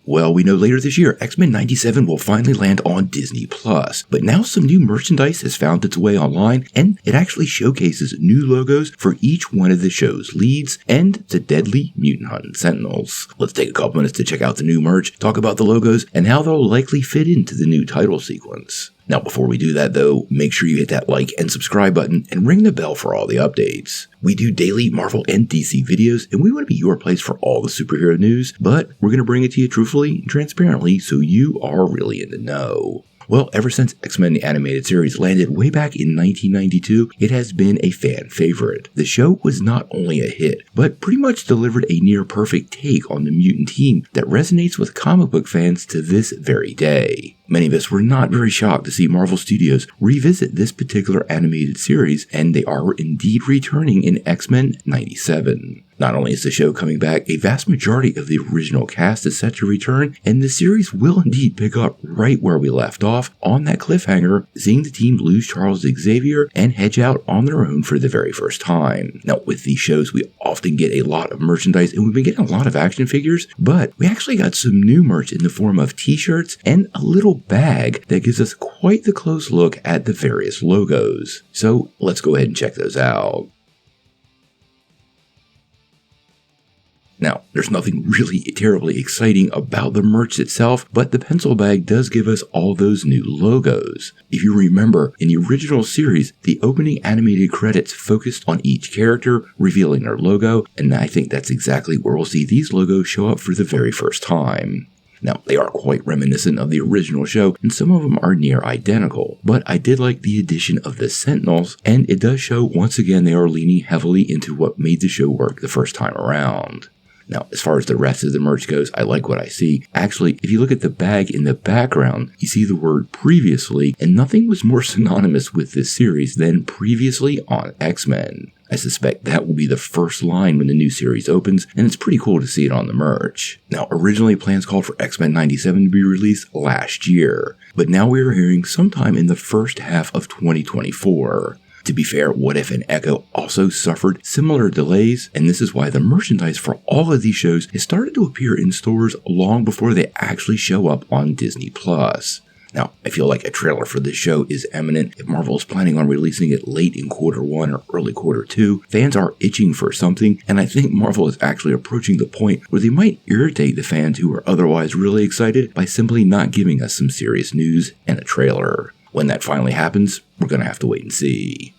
Well, we know later this year, X-Men 97 will finally land on Disney+, but now some new merchandise has found its way online, and it actually showcases new logos for each one of the show's leads and the deadly mutant hunting sentinels. Let's take a couple minutes to check out the new merch, talk about the logos, and how they'll likely fit into the new title sequence. Now, before we do that though, make sure you hit that like and subscribe button and ring the bell for all the updates. We do daily Marvel and DC videos, and we want to be your place for all the superhero news, but we're going to bring it to you truthfully and transparently so you are really in the know. Well, ever since X-Men the Animated Series landed way back in 1992, it has been a fan favorite. The show was not only a hit, but pretty much delivered a near-perfect take on the mutant team that resonates with comic book fans to this very day. Many of us were not very shocked to see Marvel Studios revisit this particular animated series, and they are indeed returning in X-Men 97. Not only is the show coming back, a vast majority of the original cast is set to return, and the series will indeed pick up right where we left off on that cliffhanger, seeing the team lose Charles Xavier and hedge out on their own for the very first time. Now, with these shows, we often get a lot of merchandise, and we've been getting a lot of action figures, but we actually got some new merch in the form of t-shirts and a little bag that gives us quite the close look at the various logos. So let's go ahead and check those out. Now, there's nothing really terribly exciting about the merch itself, but the pencil bag does give us all those new logos. If you remember, in the original series, the opening animated credits focused on each character, revealing their logo, and I think that's exactly where we'll see these logos show up for the very first time. Now, they are quite reminiscent of the original show, and some of them are near identical, but I did like the addition of the Sentinels, and it does show once again they are leaning heavily into what made the show work the first time around. Now, as far as the rest of the merch goes, I like what I see. Actually, if you look at the bag in the background, you see the word previously, and nothing was more synonymous with this series than previously on X-Men. I suspect that will be the first line when the new series opens, and it's pretty cool to see it on the merch. Now, originally plans called for X-Men 97 to be released last year, but now we are hearing sometime in the first half of 2024. To be fair, What If and Echo also suffered similar delays, and this is why the merchandise for all of these shows has started to appear in stores long before they actually show up on Disney+. Now, I feel like a trailer for this show is imminent. If Marvel is planning on releasing it late in Q1 or early Q2, fans are itching for something, and I think Marvel is actually approaching the point where they might irritate the fans who are otherwise really excited by simply not giving us some serious news and a trailer. When that finally happens, we're going to have to wait and see.